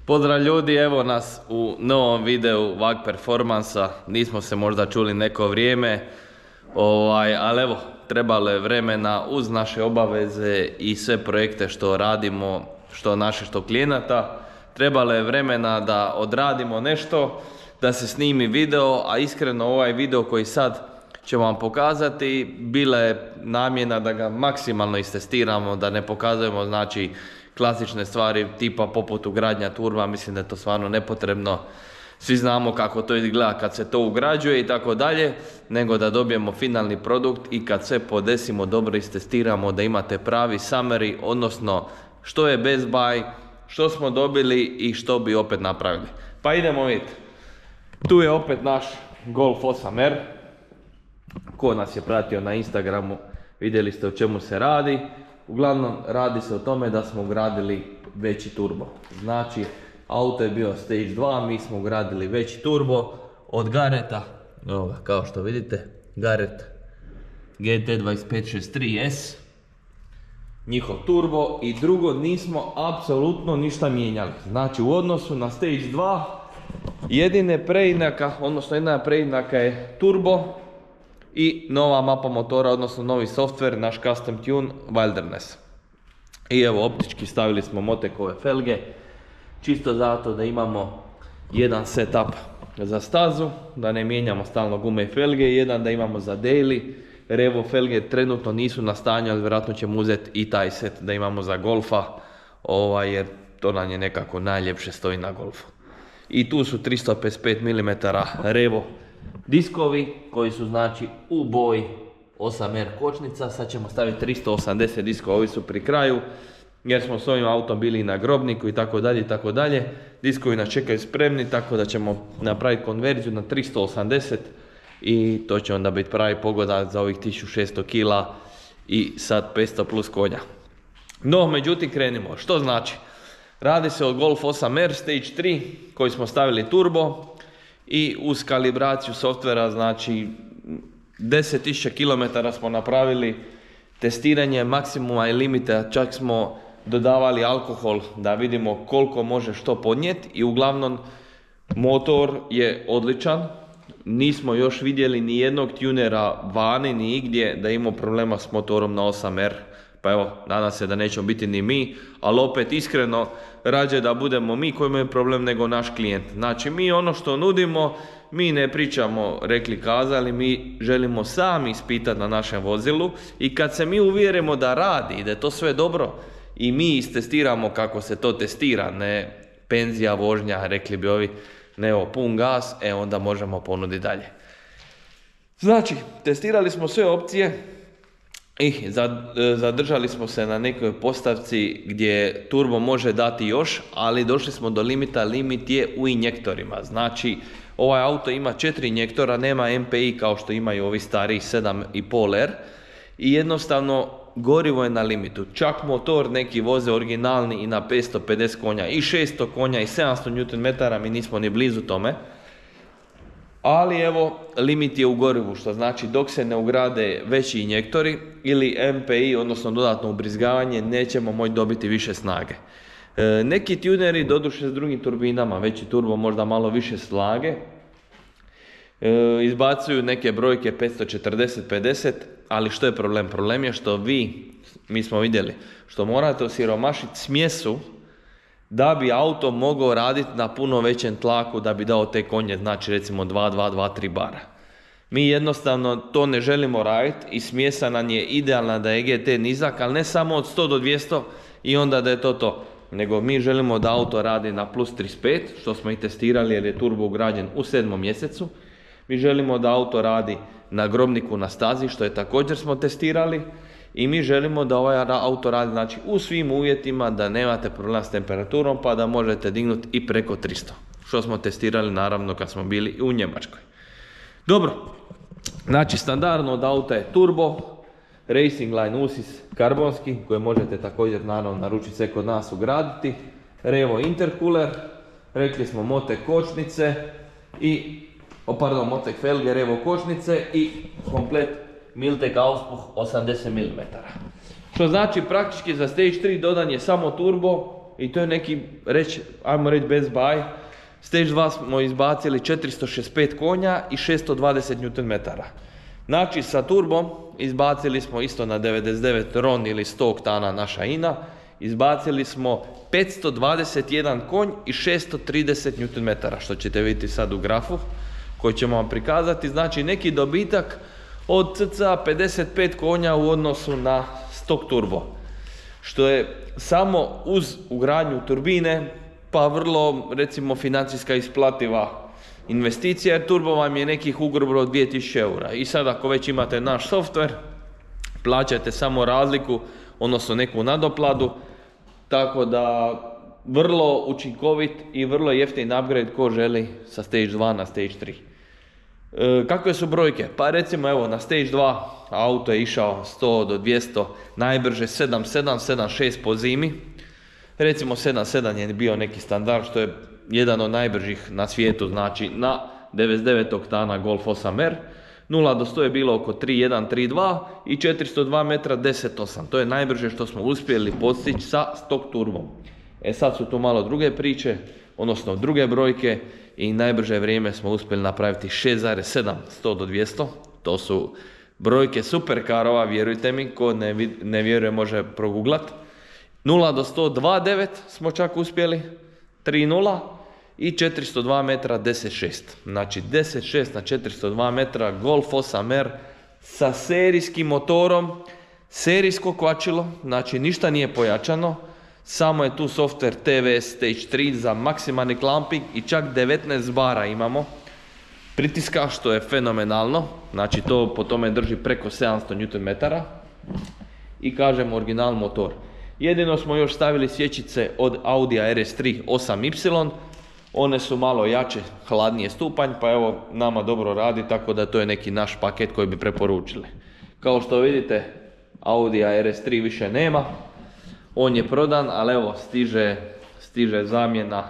Pozdrav ljudi, evo nas u novom videu VAG Performansa. Nismo se možda čuli neko vrijeme, ali evo, trebalo je vremena uz naše obaveze i sve projekte što radimo, što naše, što klijenata. Trebalo je vremena da odradimo nešto, da se snimi video, a iskreno ovaj video koji sad ćemo vam pokazati, bila je namjena da ga maksimalno istestiramo, da ne pokazujemo znači klasične stvari tipa poput ugradnja turba, mislim da je to stvarno nepotrebno. Svi znamo kako to izgleda kad se to ugrađuje i tako dalje, nego da dobijemo finalni produkt i kad sve podesimo, dobro istestiramo, da imate pravi summary, odnosno što je best buy, što smo dobili i što bi opet napravili. Pa idemo vidjeti. Tu je opet naš Golf 8R. Ko nas je pratio na Instagramu, vidjeli ste o čemu se radi. Uglavnom radi se o tome da smo ugradili veći turbo. Znači auto je bio Stage 2, mi smo ugradili veći turbo od Garretta. Evo ga, kao što vidite, Garrett GT2563S. Njihov turbo i drugo nismo apsolutno ništa mijenjali. Znači u odnosu na Stage 2 jedine preinaka, odnosno jedna preinaka je turbo i nova mapa motora, odnosno novi software, naš custom tune Wilderness. I evo, optički stavili smo Motekove felge, čisto zato da imamo jedan setup za stazu, da ne mijenjamo stalno gume i felge, jedan da imamo za daily. Revo felge trenutno nisu na stanju, ali vjerojatno ćemo uzeti i taj set da imamo za golfa, jer to nam je nekako najljepše stoji na golfu. I tu su 355 mm Revo diskovi koji su znači u boji 8R kočnica. Sad ćemo staviti 380 diskova, ovi su pri kraju jer smo s ovim autom bili na Grobniku i tako dalje i tako dalje. Diskovi nas čekaju spremni, tako da ćemo napraviti konverziju na 380 i to će onda biti pravi pogodak za ovih 1600 kg i sad 500 plus konja. No, međutim, krenimo. Što znači? Radi se o Golf 8R Stage 3 koji smo stavili turbo i uz kalibraciju softvera, znači 10.000 km smo napravili testiranje maksimuma i limita, čak smo dodavali alkohol da vidimo koliko može što podnijeti i uglavnom motor je odličan. Nismo još vidjeli ni jednog tunera vani ni igdje da imamo problema s motorom na 8R. Pa evo, nadam se da nećemo biti ni mi, ali opet iskreno rađe da budemo mi koji imaju problem nego naš klijent. Znači mi ono što nudimo, mi ne pričamo rekli kazali, mi želimo sami ispitati na našem vozilu i kad se mi uvjerimo da radi i da je to sve dobro i mi istestiramo kako se to testira, ne penzija, vožnja, rekli bi ovi, ne pun gas, onda možemo ponuditi dalje. Znači, testirali smo sve opcije i zadržali smo se na nekoj postavci gdje turbo može dati još, ali došli smo do limita, limit je u injektorima. Znači, ovaj auto ima 4 injektora, nema MPI kao što imaju ovi stariji 7,5R i jednostavno gorivo je na limitu. Čak motor neki voze originalni i na 550 konja i 600 konja i 700 Nm, mi nismo ni blizu tome. Ali evo, limit je u gorivu, što znači dok se ne ugrade veći injektori ili MPI, odnosno dodatno ubrizgavanje, nećemo moći dobiti više snage. Neki tuneri, doduše s drugim turbinama, veći turbo možda malo više snage, izbacuju neke brojke 540-50, ali što je problem? Problem je što mi smo vidjeli, što morate osiromašiti smjesu da bi auto mogao raditi na puno većem tlaku da bi dao te konje, znači recimo 2,3 bara. Mi jednostavno to ne želimo raditi i smjesa nam je idealna da je GT nizak, ali ne samo od 100 do 200 i onda da je to. Nego mi želimo da auto radi na plus 35, što smo i testirali jer je turbo ugrađen u 7. mjesecu. Mi želimo da auto radi na Grobniku na stazi, što je također smo testirali. I mi želimo da ovaj auto radi znači, u svim uvjetima, da nemate problem s temperaturom, pa da možete dignuti i preko 300. Što smo testirali naravno kad smo bili u Njemačkoj. Dobro, znači standardno od auta je turbo, Racing Line usis karbonski, koje možete također naravno naručiti sve kod nas ugraditi, Revo intercooler, rekli smo Motek kočnice i, Motek felge, Revo kočnice i komplet Miltek auspuh 80 mm. Što znači praktički za Stage 3 dodan je samo turbo i to je neki, ajmo reći Best Buy. Stage 2 smo izbacili 465 konja i 620 Nm. Znači sa turbom izbacili smo isto na 99 RON ili 100 oktana naša INA. Izbacili smo 521 konj i 630 Nm, što ćete vidjeti sad u grafu koji ćemo vam prikazati. Znači neki dobitak od cca 55 konja u odnosu na stok turbo. Što je samo uz ugradnju turbine pa vrlo recimo financijska isplativa investicija, jer turbo vam je nekih ugrubo 2000 eura. I sad ako već imate naš softver, plaćate samo razliku, odnosno neku nadoplatu, tako da vrlo učinkovit i vrlo jeftin upgrade ko želi sa Stage 2 na Stage 3. Kakve su brojke? Pa recimo evo na Stage 2 auto je išao 100 do 200, najbrže 7.7, 7.6 po zimi. Recimo 7.7 je bio neki standard što je jedan od najbržih na svijetu, znači na 99 oktana Golf 8R. 0 do 100 je bilo oko 3.1, 3.2 i 402 metra 10.8. To je najbrže što smo uspjeli postići sa stok turbom. Sad su tu malo druge priče, odnosno druge brojke i najbrže vrijeme smo uspjeli napraviti 6.7, 100 do 200. To su brojke superkarova, vjerujte mi, ko ne vjeruje može proguglat. 0 do 100, 2.9 smo čak uspjeli, 3.0 i 402 metra 10.6. Znači 10.6 na 402 metra Golf 8R sa serijskim motorom, serijsko kvačilo, znači ništa nije pojačano, samo je tu software TVS Stage 3 za maksimalni clamping i čak 19 bara imamo pritiska, što je fenomenalno, znači to po tome drži preko 700 Nm i kažem original motor. Jedino smo još stavili svječice od Audija RS3 8Y, one su malo jače, hladnije stupanj, pa evo nama dobro radi, tako da to je neki naš paket koji bi preporučili. Kao što vidite, Audija RS3 više nema, on je prodan, ali evo stiže zamjena,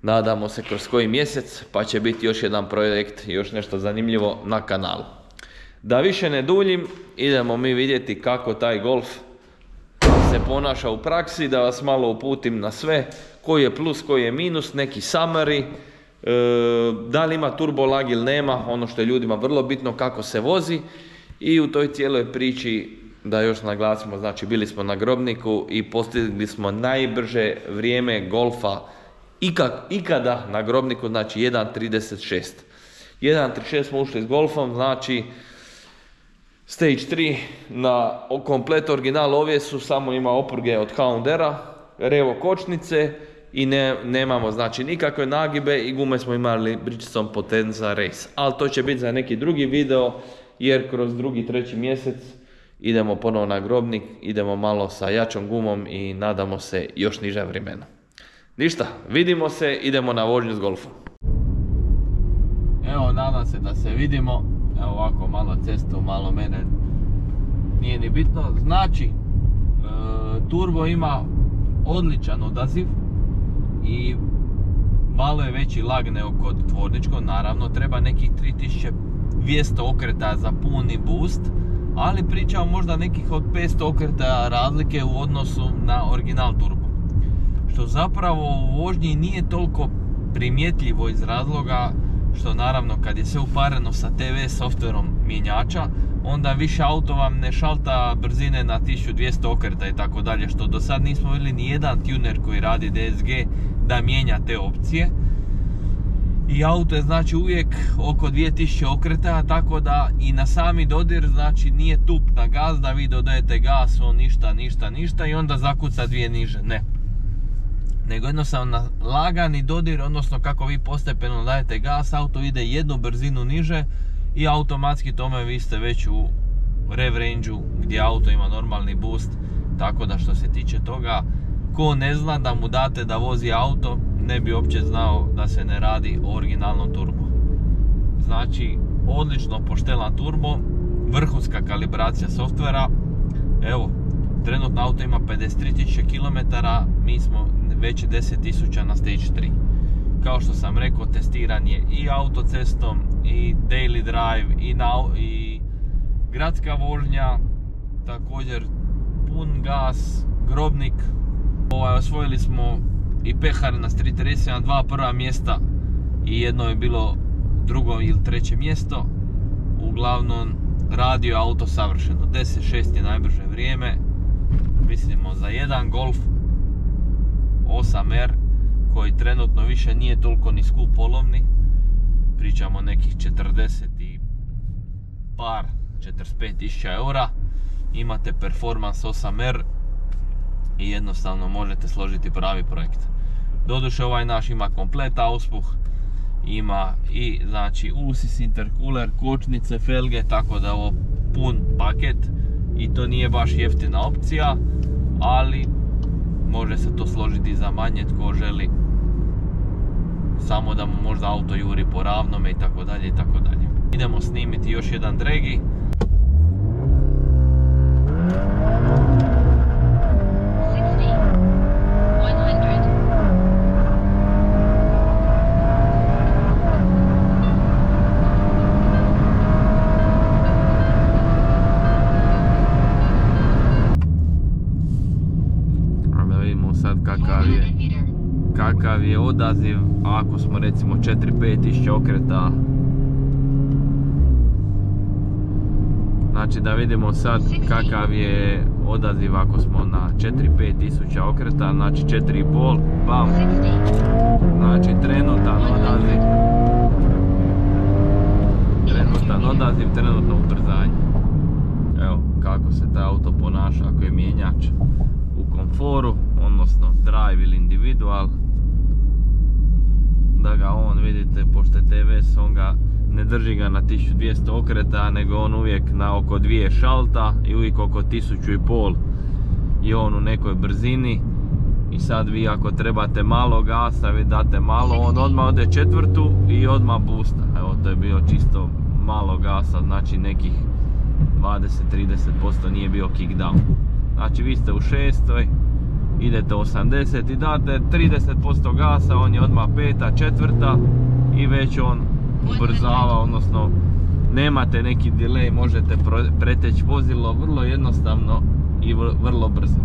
nadamo se kroz koji mjesec, pa će biti još jedan projekt, još nešto zanimljivo na kanalu. Da više ne duljim, idemo mi vidjeti kako taj Golf se ponaša u praksi, da vas malo uputim na sve, koji je plus, koji je minus, neki summary, da li ima turbo lag ili nema, ono što je ljudima vrlo bitno, kako se vozi, i u toj cijeloj priči da još naglasimo, znači bili smo na Grobniku i postigli smo najbrže vrijeme Golfa ikada na Grobniku, znači 1.36. 1.36 smo ušli s Golfom, znači Stage 3 na komplet original ovjesu, samo ima opruge od Houndera, revo kočnice i nemamo znači nikakve nagibe i gume smo imali Bridgestone Potenza Race. Ali to će biti za neki drugi video, jer kroz drugi, treći mjesec idemo ponovo na Grobnik, idemo malo sa jačom gumom i nadamo se još niža vremena. Ništa, vidimo se, idemo na vožnju s Golfom. Evo, nadam se da se vidimo. Evo ovako, malo cestu, malo mene, nije ni bitno. Znači, turbo ima odličan odaziv i malo je veći lag nego kod tvorničkog, naravno treba nekih 3200 okreta za puni boost, ali pričamo možda nekih od 500 okreta razlike u odnosu na original turbo. Što zapravo u vožnji nije toliko primjetljivo iz razloga što naravno kad je sve upareno sa TV softverom mjenjača, onda više auto vam ne šalta brzine na 1200 okreta i tako dalje, što do sad nismo vidjeli ni jedan tuner koji radi DSG da mijenja te opcije. I auto je znači uvijek oko 2000 okreta, tako da i na sami dodir znači nije tup na gaz da vi dodajete gas, on ništa i onda zakuca dvije niže, ne. Nego jednostavno na lagani dodir, odnosno kako vi postepeno dajete gas, auto ide jednu brzinu niže i automatski tome vi ste već u rev range-u gdje auto ima normalni boost, tako da što se tiče toga, ko ne zna da mu date da vozi auto, ne bi uopće znao da se ne radi o originalnom turbo. Znači, odlično poštelan turbo, vrhunska kalibracija softvera. Evo, trenutno auto ima 53.000 km, mi smo već 10.000 na Stage 3. Kao što sam rekao, testiran je i autocestom, i daily drive, i gradska vožnja, također pun gas, Grobnik, Osvojili smo i pehar na street race na 2 prva mjesta i jedno je bilo drugo ili treće mjesto. Uglavnom radio auto savršeno, 10.6 je najbrže vrijeme, mislimo za jedan Golf 8R koji trenutno više nije toliko ni skup polovni, pričamo nekih 45.000 eura, imate performance 8R i jednostavno možete složiti pravi projekt. Doduše ovaj naš ima komplet auspuh, ima i znači usis, intercooler, kočnice, felge, tako da je ovo pun paket i to nije baš jeftina opcija, ali može se to složiti za manje tko želi samo da mu možda auto juri po ravnome i tako dalje i tako dalje. Idemo snimiti još jedan dragi. Kakav je odaziv ako smo recimo 4-5 tisuća okreta. Znači da vidimo sad kakav je odaziv ako smo na 4-5 tisuća okreta, znači 4,5, bam. Znači trenutan odaziv, trenutno ubrzanje. Evo kako se taj auto ponaša ako je mijenjač u komforu, odnosno drive ili individual. Da ga on, vidite, pošto je TVS, on ga ne drži ga na 1200 okreta, nego on uvijek na oko 2 šalta i uvijek oko 1500 je on u nekoj brzini. I sad vi ako trebate malo gasa, vi date malo, on odmah ode četvrtu i odmah boosta. Evo, to je bio čisto malo gasa, znači nekih 20-30% nije bio kickdown. Znači vi ste u 6. idete 80 i date 30% gasa, on je odmah 5, 4 i već on ubrzava, odnosno nemate neki delay, možete preteći vozilo vrlo jednostavno i vrlo brzo.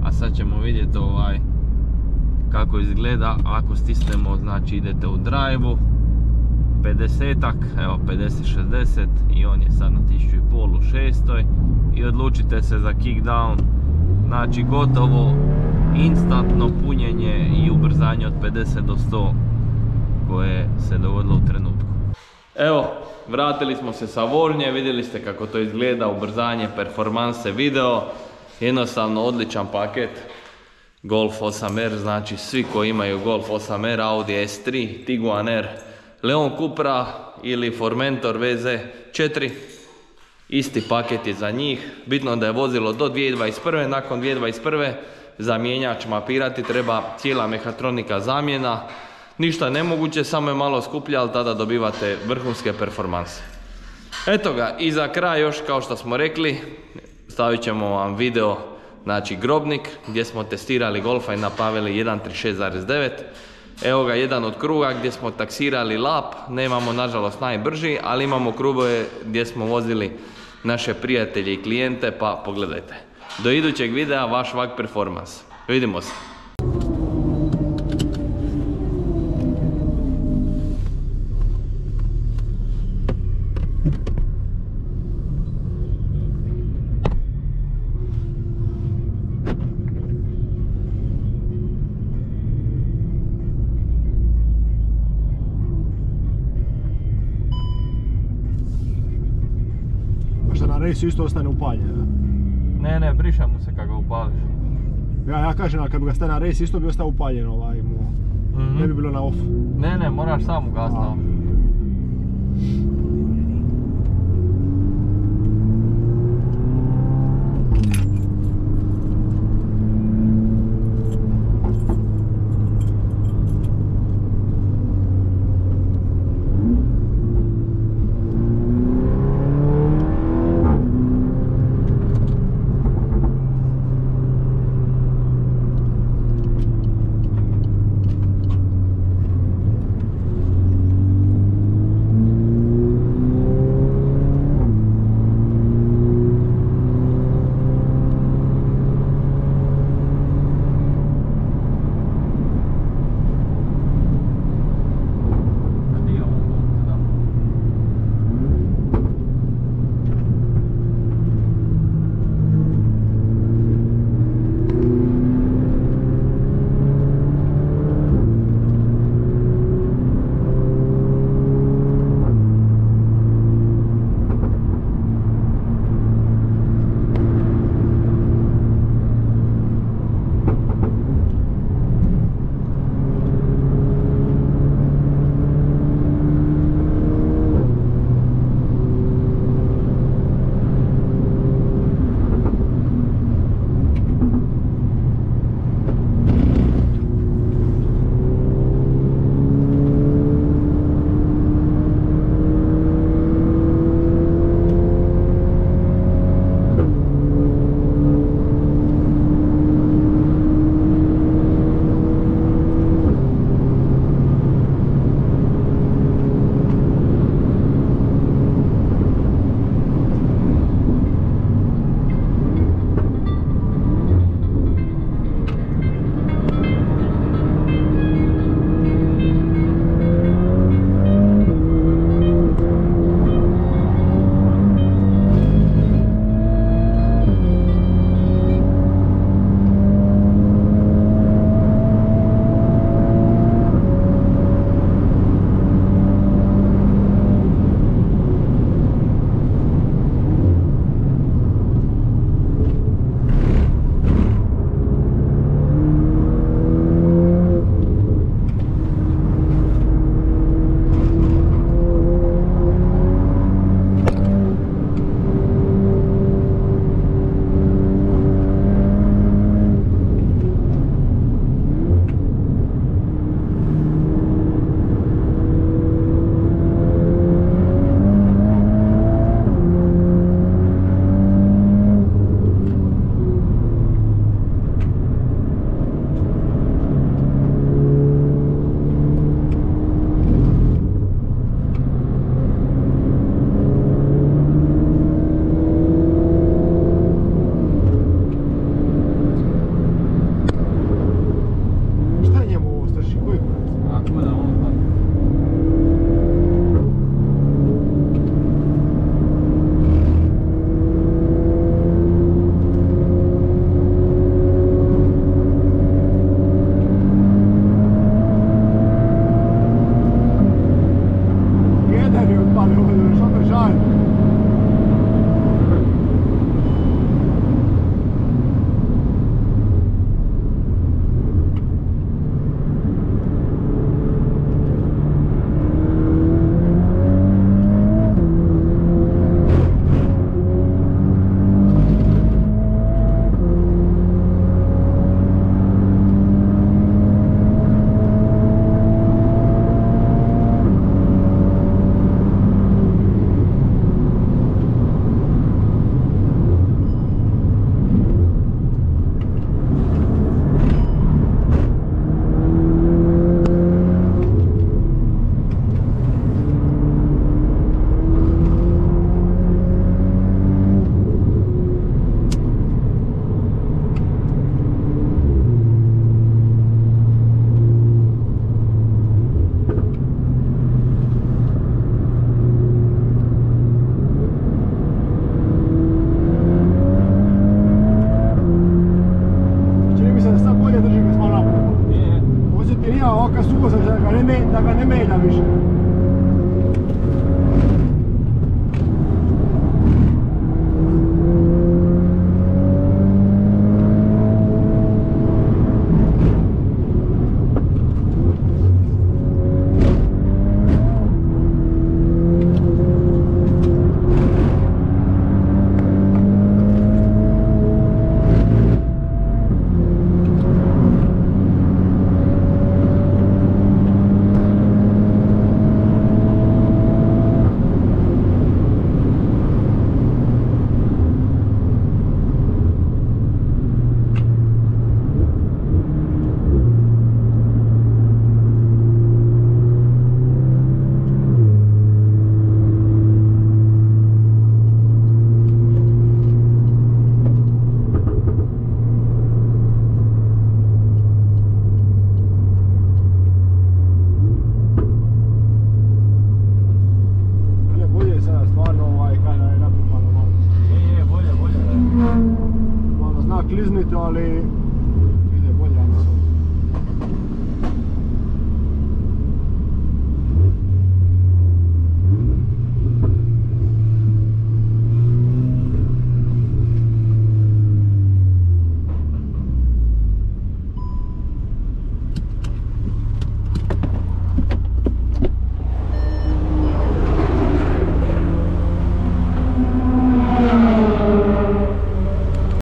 A sad ćemo vidjeti kako izgleda ako stisnemo, znači idete u drive-u 50-ak, evo 50-60 i on je sad na 1500 u 6. i odlučite se za kickdown, znači gotovo instantno punjenje i ubrzanje od 50 do 100 koje se dogodilo u trenutku. Evo, vratili smo se sa vožnje, vidjeli ste kako to izgleda, ubrzanje, performanse, video, jednostavno odličan paket. Golf 8R, znači svi koji imaju Golf 8R, Audi S3, Tiguan R, Leon Cupra ili Formentor VZ4, isti paket je za njih. Bitno da je vozilo do 2021. Nakon 2021. za mijenjač mapirati treba cijela mehatronika zamjena. Ništa nemoguće, samo je malo skuplje, ali tada dobivate vrhunske performanse. Eto ga, i za kraj još kao što smo rekli, stavit ćemo vam video, znači grobnik, gdje smo testirali Golfa i napravili 1.36.9. Evo ga jedan od kruga gdje smo taksirali lap, nemamo nažalost najbrži, ali imamo krugove gdje smo vozili naše prijatelje i klijente, pa pogledajte. Do idućeg videa, vaš VAG Performance. Vidimo se. Na rejsu isto ostane upaljen. Ne, briša mu se kad ga upališ. Ja kažem, kad bi ga stavio na rejs isto bi ostao upaljen ne bi bilo na off. Ne, moraš sam ugasiti na off. mijenjao oka sukosa da ga ne menja više. Klizniti, ali